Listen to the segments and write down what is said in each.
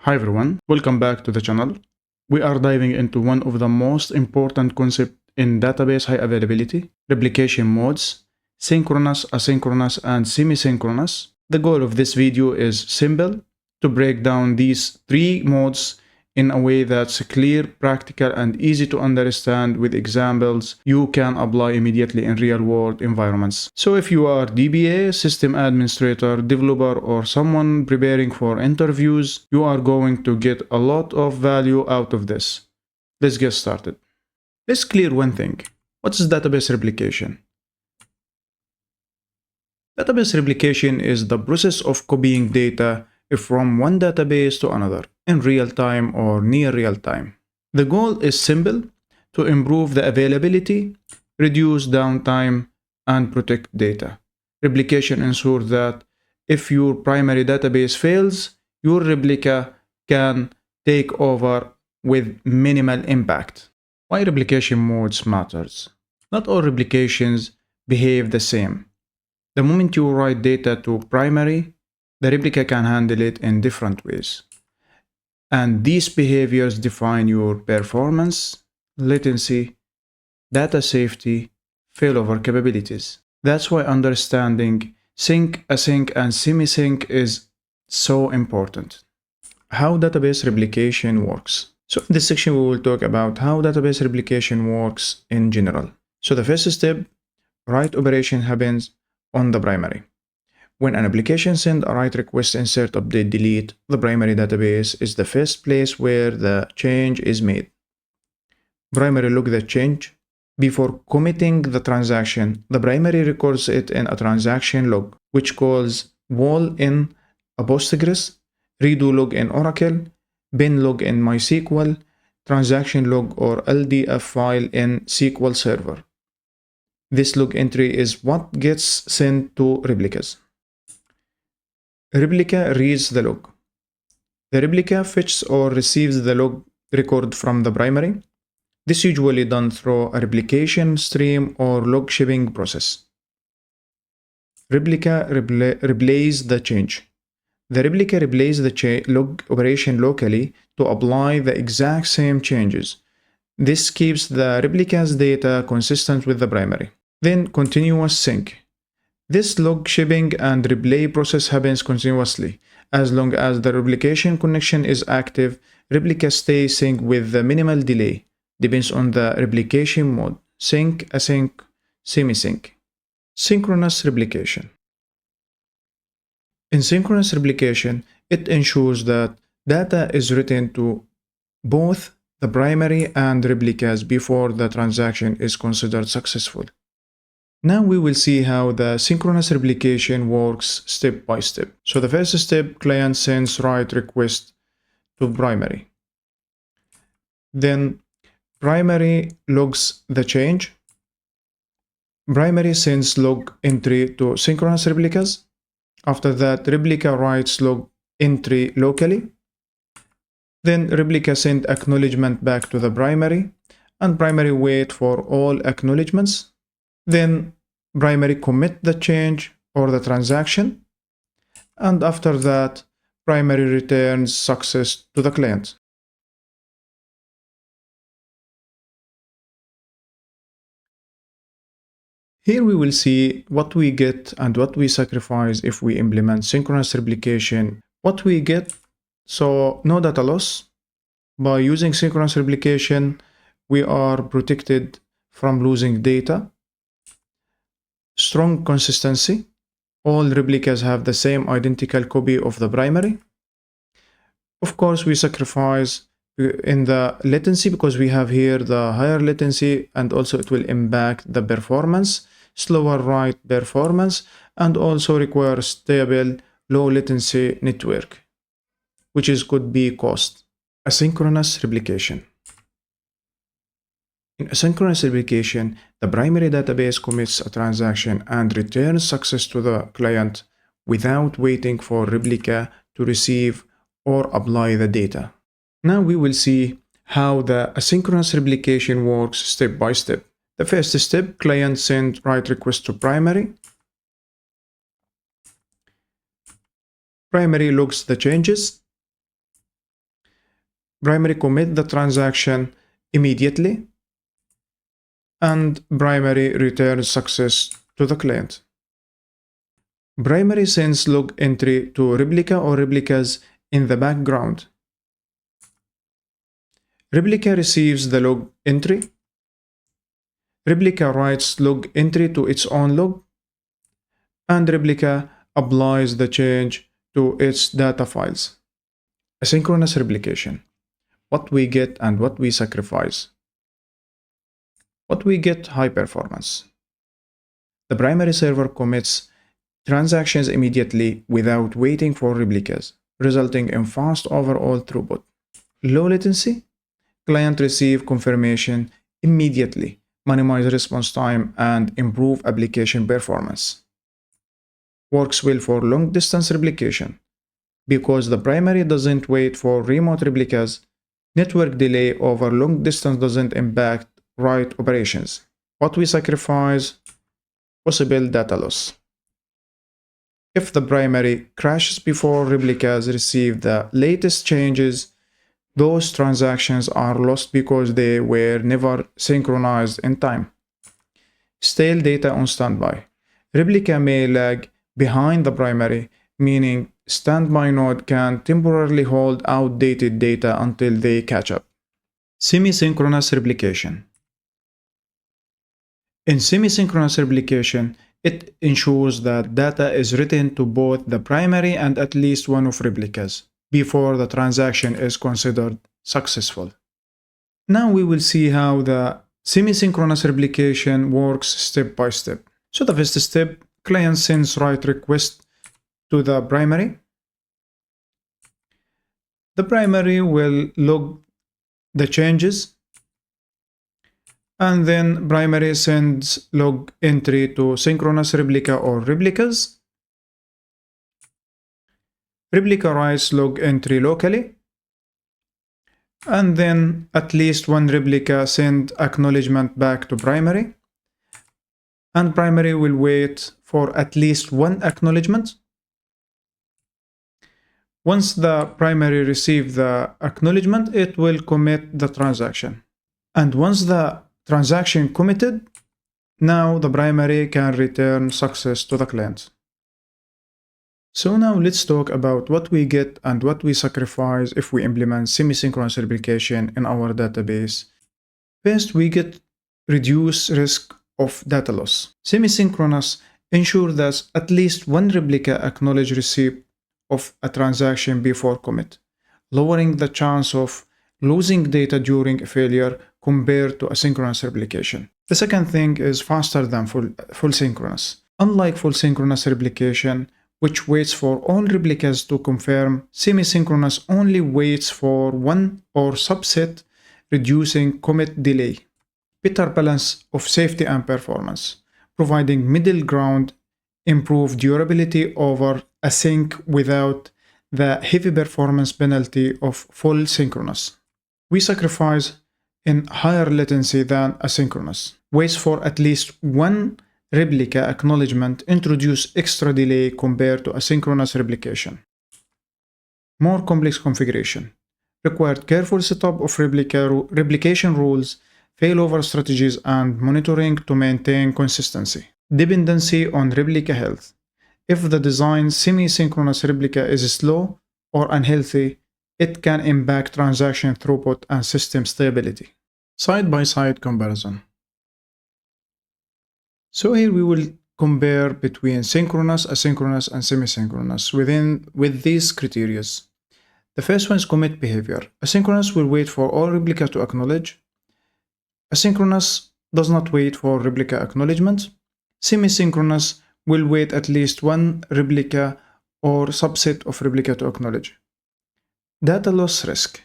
Hi everyone, welcome back to the channel. We are diving into one of the most important concepts in database high availability, replication modes, synchronous, asynchronous, and semi-synchronous. The goal of this video is simple, to break down these three modes in a way that's clear, practical, and easy to understand with examples you can apply immediately in real-world environments. So if you are DBA, system administrator, developer, or someone preparing for interviews, you are going to get a lot of value out of this. Let's get started. Let's clear one thing. What is database replication? Database replication is the process of copying data from one database to another in real time or near real time. The goal is simple: to improve the availability, reduce downtime, and protect data. Replication ensures that if your primary database fails, your replica can take over with minimal impact. Why replication modes matters? Not all replications behave the same. The moment you write data to primary, the replica can handle it in different ways. And these behaviors define your performance, latency, data safety, failover capabilities. That's why understanding sync, async, and semi-sync is so important. How database replication works. So in this section, we will talk about how database replication works in general. So the first step, write operation happens on the primary. When an application sends a write request, insert, update, delete, the primary database is the first place where the change is made. Primary log the change. Before committing the transaction, the primary records it in a transaction log, which calls wall in a Postgres, redo log in Oracle, bin log in MySQL, transaction log or LDF file in SQL Server. This log entry is what gets sent to replicas. Replica reads the log. The replica fetches or receives the log record from the primary. This is usually done through a replication stream or log shipping process. Replica replays the change. The replica replays the log operation locally to apply the exact same changes. This keeps the replica's data consistent with the primary. Then continuous sync. This log shipping and replay process happens continuously. As long as the replication connection is active, replica stays sync with the minimal delay. Depends on the replication mode: sync, async, semi-sync. Synchronous replication. In synchronous replication, it ensures that data is written to both the primary and replicas before the transaction is considered successful. Now we will see how the synchronous replication works step by step. So the first step, client sends write request to primary. Then primary logs the change. Primary sends log entry to synchronous replicas. After that, replica writes log entry locally. Then replica send acknowledgement back to the primary, and primary wait for all acknowledgements. Then primary commit the change or the transaction, and after that, primary returns success to the client. Here we will see what we get and what we sacrifice if we implement synchronous replication. What we get, so no data loss. By using synchronous replication, we are protected from losing data. Strong consistency. All replicas have the same identical copy of the primary. Of course, we sacrifice in the latency because we have here the higher latency, and also it will impact the performance, slower write performance, and also require stable low latency network, which could be cost. Asynchronous replication. In asynchronous replication, the primary database commits a transaction and returns success to the client without waiting for replica to receive or apply the data. Now we will see how the asynchronous replication works step by step. The first step, client send write request to primary. Primary logs the changes. primary commit the transaction immediately, and primary returns success to the client. Primary sends log entry to replica or replicas in the background. Replica receives the log entry. Replica writes log entry to its own log, and replica applies the change to its data files. Asynchronous replication. What we get and what we sacrifice. What we get: high performance. The primary server commits transactions immediately without waiting for replicas, resulting in fast overall throughput. Low latency. Client receive confirmation immediately, minimize response time, and improve application performance. Works well for long distance replication. Because the primary doesn't wait for remote replicas, network delay over long distance doesn't impact write operations. What we sacrifice: possible data loss. If the primary crashes before replicas receive the latest changes, those transactions are lost because they were never synchronized in time. Stale data on standby. Replica may lag behind the primary, meaning standby node can temporarily hold outdated data until they catch up. Semi-synchronous replication. In semi-synchronous replication, it ensures that data is written to both the primary and at least one of replicas before the transaction is considered successful. Now we will see how the semi-synchronous replication works step by step. So the first step, client sends write request to the primary. The primary will log the changes, and then primary sends log entry to synchronous replica or replicas. Replica writes log entry locally, and then at least one replica send acknowledgement back to primary, and primary will wait for at least one acknowledgement. Once the primary receives the acknowledgement, it will commit the transaction. And once the transaction committed, now the primary can return success to the client. So now let's talk about what we get and what we sacrifice if we implement semi-synchronous replication in our database. First, we get reduced risk of data loss. Semi-synchronous ensures that at least one replica acknowledge receipt of a transaction before commit, lowering the chance of losing data during a failure compared to asynchronous replication. The second thing is faster than full synchronous. Unlike full synchronous replication, which waits for all replicas to confirm, semi-synchronous only waits for one or subset, reducing commit delay. Better balance of safety and performance, providing middle ground, improved durability over async without the heavy performance penalty of full synchronous. We sacrifice in higher latency than asynchronous. Waits for at least one replica acknowledgement introduce extra delay compared to asynchronous replication. More complex configuration. Required careful setup of replication rules, failover strategies, and monitoring to maintain consistency. Dependency on replica health. If the design semi-synchronous replica is slow or unhealthy, it can impact transaction throughput and system stability. Side-by-side comparison. So here we will compare between synchronous, asynchronous, and semi-synchronous with these criteria. The first one is commit behavior. Asynchronous will wait for all replica to acknowledge. Asynchronous does not wait for replica acknowledgement. Semi-synchronous will wait at least one replica or subset of replica to acknowledge. Data loss risk.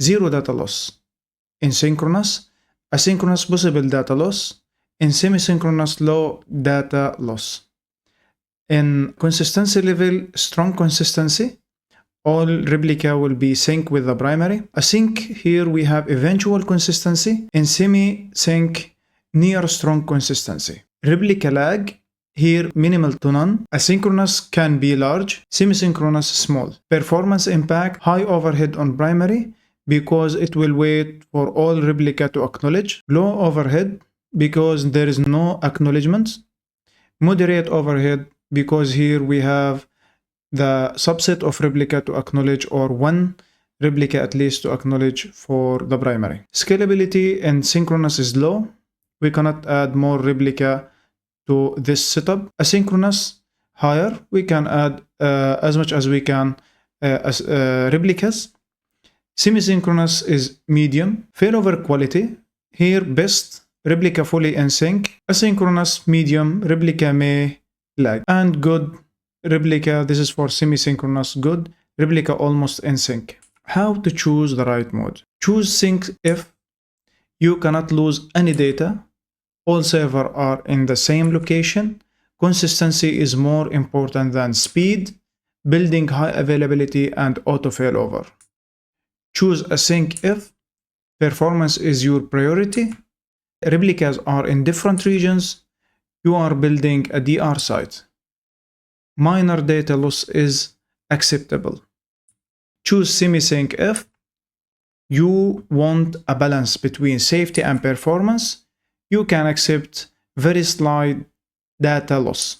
Zero data loss. In synchronous, asynchronous possible data loss. In semi-synchronous, low data loss. In consistency level, strong consistency. All replica will be sync with the primary. Async, here we have eventual consistency. In semi-sync, near strong consistency. Replica lag, here minimal to none. Asynchronous can be large, semi-synchronous small. Performance impact, high overhead on primary, because it will wait for all replica to acknowledge. Low overhead because there is no acknowledgement. Moderate overhead because here we have the subset of replica to acknowledge, or one replica at least to acknowledge for the primary. Scalability in synchronous is low. We cannot add more replica to this setup. Asynchronous higher. We can add as much as we can replicas. Semi-synchronous is medium. Failover quality. Here best, replica fully in sync. Asynchronous medium, replica may lag. And good, replica, this is for semi-synchronous. Good, replica almost in sync. How to choose the right mode? Choose sync if you cannot lose any data, all servers are in the same location, consistency is more important than speed, building high availability, and auto failover. Choose async if performance is your priority, replicas are in different regions, you are building a DR site. Minor data loss is acceptable. Choose semi-sync if you want a balance between safety and performance. You can accept very slight data loss.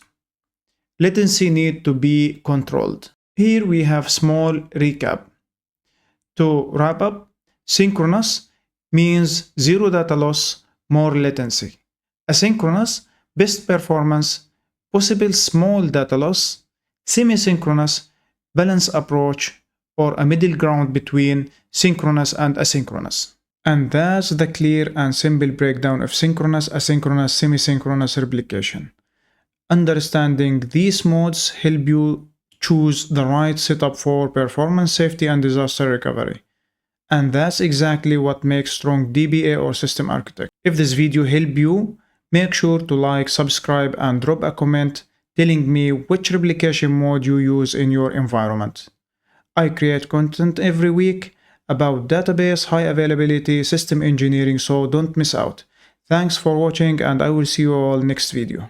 Latency need to be controlled. Here we have small recap. To wrap up, synchronous means zero data loss, more latency. Asynchronous, best performance, possible small data loss. Semi-synchronous, balanced approach, or a middle ground between synchronous and asynchronous. And that's the clear and simple breakdown of synchronous, asynchronous, semi-synchronous replication. Understanding these modes help you choose the right setup for performance, safety, and disaster recovery. And that's exactly what makes strong DBA or system architect. If this video helped you, make sure to like, subscribe, and drop a comment telling me which replication mode you use in your environment. I create content every week about database, high availability, system engineering, so don't miss out. Thanks for watching, and I will see you all next video.